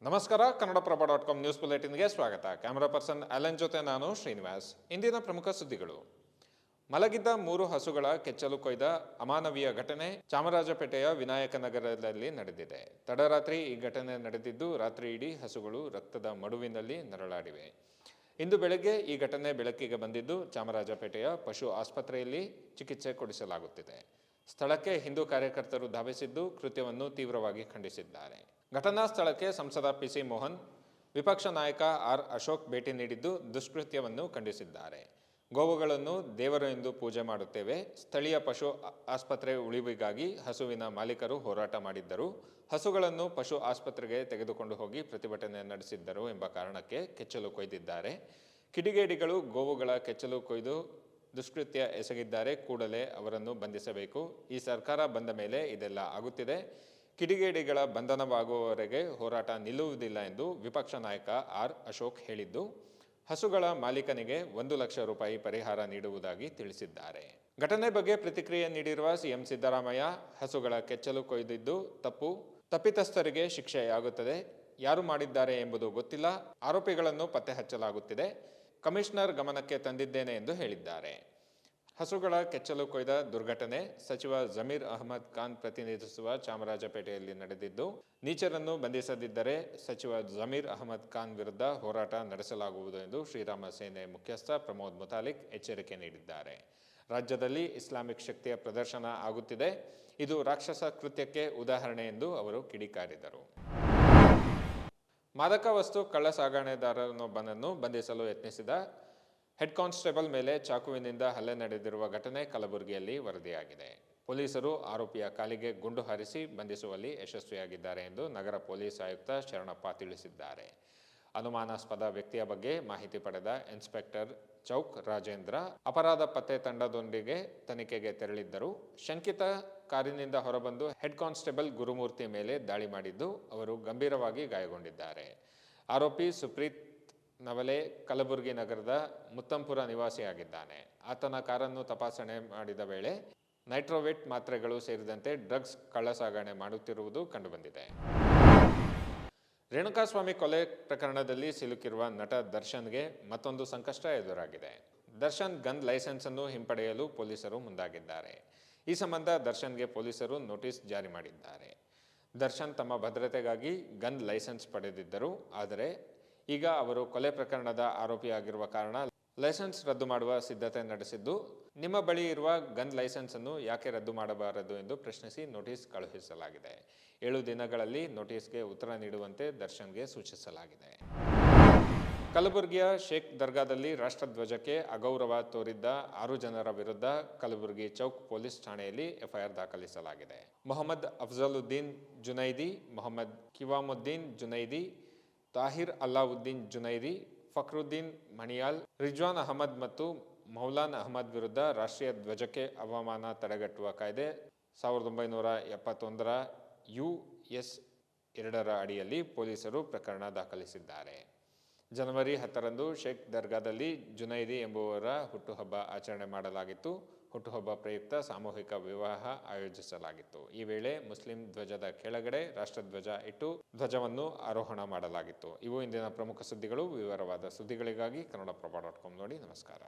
ನಮಸ್ಕಾರ. ಕನ್ನಡಪ್ರಭ.com ನ್ಯೂಸ್ ಬುಲೆಟಿನ್ಗೆ ಸ್ವಾಗತ. Camera person Allen ಜೊತೆ ನಾನು ಶ್ರೀನಿವಾಸ್. ಇಂದಿನ ಪ್ರಮುಖ ಸುದ್ದಿಗಳು. ಮಲಗಿದ್ದ 3 ಹಸುಗಳ ಕೆಚ್ಚಲು ಕೊಯ್ದ ಅಮಾನವೀಯ ಘಟನೆ ಚಾಮರಾಜಪೇಟೆಯ ವಿನಾಯಕ ನಗರದಲ್ಲಿ ನಡೆದಿದೆ. ತಡರಾತ್ರಿ ಈ ಘಟನೆ ನಡೆದಿದ್ದು, ರಾತ್ರಿ ಇಡೀ ಹಸುಗಳು ರಕ್ತದ ಮಡುವಿನಲ್ಲಿ ನರಳಾಡಿವೆ. ಇಂದು ಬೆಳಗ್ಗೆ ಈ ಘಟನೆ ಬೆಳಕಿಗೆ ಬಂದಿದ್ದು, ಚಾಮರಾಜಪೇಟೆಯ ಪಶು ಆಸ್ಪತ್ರೆಯಲ್ಲಿ ಚಿಕಿತ್ಸೆ ಕೊಡಿಸಲಾಗುತ್ತಿದೆ. ಸ್ಥಳಕ್ಕೆ ಹಿಂದೂ ಕಾರ್ಯಕರ್ತರು ಧಾವಿಸಿದ್ದು, ಕೃತ್ಯವನ್ನು ತೀವ್ರವಾಗಿ ಖಂಡಿಸಿದ್ದಾರೆ. ಘಟನಾ ಸ್ಥಳಕ್ಕೆ ಸಂಸದ ಪಿಸಿ ಮೋಹನ್, ವಿಪಕ್ಷ ನಾಯಕ ಆರ್ ಅಶೋಕ್ ಭೇಟಿ ನೀಡಿದ್ದು, ದುಷ್ಕೃತ್ಯವನ್ನು ಖಂಡಿಸಿದ್ದಾರೆ. ಗೋವುಗಳನ್ನು ದೇವರು ಎಂದು ಪೂಜೆ ಮಾಡುತ್ತೇವೆ. ಸ್ಥಳೀಯ ಪಶು ಆಸ್ಪತ್ರೆ ಉಳಿವಿಗಾಗಿ ಹಸುವಿನ ಮಾಲೀಕರು ಹೋರಾಟ ಮಾಡಿದ್ದರು. ಹಸುಗಳನ್ನು ಪಶು ಆಸ್ಪತ್ರೆಗೆ ತೆಗೆದುಕೊಂಡು ಹೋಗಿ ಪ್ರತಿಭಟನೆ ನಡೆಸಿದ್ದರು ಎಂಬ ಕಾರಣಕ್ಕೆ ಕೆಚ್ಚಲು ಕೊಯ್ದಿದ್ದಾರೆ. ಕಿಡಿಗೇಡಿಗಳು ಗೋವುಗಳ ಕೆಚ್ಚಲು ಕೊಯ್ದು ದುಷ್ಕೃತ್ಯ ಎಸಗಿದ್ದಾರೆ. ಕೂಡಲೇ ಅವರನ್ನು ಬಂಧಿಸಬೇಕು. ಈ ಸರ್ಕಾರ ಬಂದ ಮೇಲೆ ಇದೆಲ್ಲ ಆಗುತ್ತಿದೆ. ಕಿಡಿಗೇಡಿಗಳ ಬಂಧನವಾಗುವವರೆಗೆ ಹೋರಾಟ ನಿಲ್ಲುವುದಿಲ್ಲ ಎಂದು ವಿಪಕ್ಷ ನಾಯಕ ಆರ್ ಅಶೋಕ್ ಹೇಳಿದ್ದು, ಹಸುಗಳ ಮಾಲೀಕನಿಗೆ 1 ಲಕ್ಷ ರೂಪಾಯಿ ಪರಿಹಾರ ನೀಡುವುದಾಗಿ ತಿಳಿಸಿದ್ದಾರೆ. ಘಟನೆ ಬಗ್ಗೆ ಪ್ರತಿಕ್ರಿಯೆ ನೀಡಿರುವ ಸಿಎಂ ಸಿದ್ದರಾಮಯ್ಯ, ಹಸುಗಳ ಕೆಚ್ಚಲು ಕೊಯ್ದಿದ್ದು ತಪ್ಪು. ತಪ್ಪಿತಸ್ಥರಿಗೆ ಶಿಕ್ಷೆಯಾಗುತ್ತದೆ. ಯಾರು ಮಾಡಿದ್ದಾರೆ ಎಂಬುದು ಗೊತ್ತಿಲ್ಲ. ಆರೋಪಿಗಳನ್ನು ಪತ್ತೆ ಹಚ್ಚಲಾಗುತ್ತಿದೆ. ಕಮಿಷನರ್ ಗಮನಕ್ಕೆ ತಂದಿದ್ದೇನೆ ಎಂದು ಹೇಳಿದ್ದಾರೆ. ಹಸುಗಳ ಕೆಚ್ಚಲು ಕೊಯ್ದ ದುರ್ಘಟನೆ ಸಚಿವ ಜಮೀರ್ ಅಹಮದ್ ಖಾನ್ ಪ್ರತಿನಿಧಿಸುವ ಚಾಮರಾಜಪೇಟೆಯಲ್ಲಿ ನಡೆದಿದ್ದು, ನೀಚರನ್ನು ಬಂಧಿಸದಿದ್ದರೆ ಸಚಿವ ಜಮೀರ್ ಅಹಮದ್ ಖಾನ್ ವಿರುದ್ಧ ಹೋರಾಟ ನಡೆಸಲಾಗುವುದು ಎಂದು ಶ್ರೀರಾಮ ಸೇನೆ ಮುಖ್ಯಸ್ಥ ಪ್ರಮೋದ್ ಮುತಾಲಿಕ್ ಎಚ್ಚರಿಕೆ ನೀಡಿದ್ದಾರೆ. ರಾಜ್ಯದಲ್ಲಿ ಇಸ್ಲಾಮಿಕ್ ಶಕ್ತಿಯ ಪ್ರದರ್ಶನ ಆಗುತ್ತಿದೆ. ಇದು ರಾಕ್ಷಸ ಕೃತ್ಯಕ್ಕೆ ಉದಾಹರಣೆ ಎಂದು ಅವರು ಕಿಡಿಕಾರಿದರು. ಮಾದಕ ವಸ್ತು ಕಳ್ಳ ಸಾಗಣೆದಾರನೊಬ್ಬನನ್ನು ಬಂಧಿಸಲು ಯತ್ನಿಸಿದ ಹೆಡ್ ಕಾನ್ಸ್ಟೇಬಲ್ ಮೇಲೆ ಚಾಕುವಿನಿಂದ ಹಲ್ಲೆ ನಡೆದಿರುವ ಘಟನೆ ಕಲಬುರಗಿಯಲ್ಲಿ ವರದಿಯಾಗಿದೆ. ಪೊಲೀಸರು ಆರೋಪಿಯ ಕಾಲಿಗೆ ಗುಂಡು ಹಾರಿಸಿ ಬಂಧಿಸುವಲ್ಲಿ ಯಶಸ್ವಿಯಾಗಿದ್ದಾರೆ ಎಂದು ನಗರ ಪೊಲೀಸ್ ಆಯುಕ್ತ ಶರಣಪ್ಪ ತಿಳಿಸಿದ್ದಾರೆ. ಅನುಮಾನಾಸ್ಪದ ವ್ಯಕ್ತಿಯ ಬಗ್ಗೆ ಮಾಹಿತಿ ಪಡೆದ ಇನ್ಸ್ಪೆಕ್ಟರ್ ಚೌಕ್ ರಾಜೇಂದ್ರ ಅಪರಾಧ ಪತ್ತೆ ತಂಡದೊಂದಿಗೆ ತನಿಖೆಗೆ ತೆರಳಿದ್ದರು. ಶಂಕಿತ ಕಾರಿನಿಂದ ಹೊರಬಂದು ಹೆಡ್ ಕಾನ್ಸ್ಟೇಬಲ್ ಗುರುಮೂರ್ತಿ ಮೇಲೆ ದಾಳಿ ಮಾಡಿದ್ದು, ಅವರು ಗಂಭೀರವಾಗಿ ಗಾಯಗೊಂಡಿದ್ದಾರೆ. ಆರೋಪಿ ಸುಪ್ರೀತ್ ನವಲೆ ಕಲಬುರಗಿ ನಗರದ ಮುತ್ತಂಪುರ ನಿವಾಸಿಯಾಗಿದ್ದಾನೆ. ಆತನ ಕಾರನ್ನು ತಪಾಸಣೆ ಮಾಡಿದ ವೇಳೆ ನೈಟ್ರೋವೇಟ್ ಮಾತ್ರೆಗಳು ಸೇರಿದಂತೆ ಡ್ರಗ್ಸ್ ಕಳ್ಳಸಾಗಣೆ ಮಾಡುತ್ತಿರುವುದು ಕಂಡುಬಂದಿದೆ. ರೇಣುಕಾಸ್ವಾಮಿ ಕೊಲೆ ಪ್ರಕರಣದಲ್ಲಿ ಸಿಲುಕಿರುವ ನಟ ದರ್ಶನ್ಗೆ ಮತ್ತೊಂದು ಸಂಕಷ್ಟ ಎದುರಾಗಿದೆ. ದರ್ಶನ್ ಗನ್ ಲೈಸೆನ್ಸ್ ಅನ್ನು ಹಿಂಪಡೆಯಲು ಪೊಲೀಸರು ಮುಂದಾಗಿದ್ದಾರೆ. ಈ ಸಂಬಂಧ ದರ್ಶನ್ಗೆ ಪೊಲೀಸರು ನೋಟಿಸ್ ಜಾರಿ ಮಾಡಿದ್ದಾರೆ. ದರ್ಶನ್ ತಮ್ಮ ಭದ್ರತೆಗಾಗಿ ಗನ್ ಲೈಸೆನ್ಸ್ ಪಡೆದಿದ್ದರು. ಆದರೆ ಈಗ ಅವರು ಕೊಲೆ ಪ್ರಕರಣದ ಆರೋಪಿಯಾಗಿರುವ ಕಾರಣ ಲೈಸೆನ್ಸ್ ರದ್ದು ಮಾಡುವ ಸಿದ್ಧತೆ ನಡೆಸಿದ್ದು, ನಿಮ್ಮ ಬಳಿ ಇರುವ ಗನ್ ಲೈಸೆನ್ಸ್ ಅನ್ನು ಯಾಕೆ ರದ್ದು ಮಾಡಬಾರದು ಎಂದು ಪ್ರಶ್ನಿಸಿ ನೋಟಿಸ್ ಕಳುಹಿಸಲಾಗಿದೆ. 7 ದಿನಗಳಲ್ಲಿ ನೋಟಿಸ್ಗೆ ಉತ್ತರ ನೀಡುವಂತೆ ದರ್ಶನ್ಗೆ ಸೂಚಿಸಲಾಗಿದೆ. ಕಲಬುರಗಿಯ ಶೇಖ್ ದರ್ಗಾದಲ್ಲಿ ರಾಷ್ಟ್ರಧ್ವಜಕ್ಕೆ ಅಗೌರವ ತೋರಿದ್ದ 6 ಜನರ ವಿರುದ್ಧ ಕಲಬುರಗಿ ಚೌಕ್ ಪೊಲೀಸ್ ಠಾಣೆಯಲ್ಲಿ ಎಫ್ಐಆರ್ ದಾಖಲಿಸಲಾಗಿದೆ. ಮೊಹಮ್ಮದ್ ಅಫ್ಜಲುದ್ದೀನ್ ಜುನೈದಿ, ಮೊಹಮ್ಮದ್ ಕಿವಾಮುದ್ದೀನ್ ಜುನೈದಿ, ತಾಹಿರ್ ಅಲ್ಲಾವುದ್ದೀನ್ ಜುನೈದಿ, ಫಕ್ರುದ್ದೀನ್ ಮಣಿಯಾಲ್, ರಿಜ್ವಾನ್ ಅಹಮದ್ ಮತ್ತು ಮೌಲಾನ್ ಅಹಮದ್ ವಿರುದ್ಧ ರಾಷ್ಟ್ರೀಯ ಧ್ವಜಕ್ಕೆ ಅವಮಾನ ತಡೆಗಟ್ಟುವ ಕಾಯ್ದೆ 1971ರ US 2ರ ಅಡಿಯಲ್ಲಿ ಪೊಲೀಸರು ಪ್ರಕರಣ ದಾಖಲಿಸಿದ್ದಾರೆ. ಜನವರಿ 10ರಂದು ಶೇಖ್ ದರ್ಗಾದಲ್ಲಿ ಜುನೈದಿ ಎಂಬುವರ ಹುಟ್ಟುಹಬ್ಬ ಆಚರಣೆ ಮಾಡಲಾಗಿತ್ತು. ಹುಟ್ಟುಹಬ್ಬ ಪ್ರಯುಕ್ತ ಸಾಮೂಹಿಕ ವಿವಾಹ ಆಯೋಜಿಸಲಾಗಿತ್ತು. ಈ ವೇಳೆ ಮುಸ್ಲಿಂ ಧ್ವಜದ ಕೆಳಗಡೆ ರಾಷ್ಟ್ರಧ್ವಜ ಇಟ್ಟು ಧ್ವಜವನ್ನು ಆರೋಹಣ ಮಾಡಲಾಗಿತ್ತು. ಇವು ಇಂದಿನ ಪ್ರಮುಖ ಸುದ್ದಿಗಳು. ವಿವರವಾದ ಸುದ್ದಿಗಳಿಗಾಗಿ ಕನ್ನಡಪ್ರಭ.com ನೋಡಿ. ನಮಸ್ಕಾರ.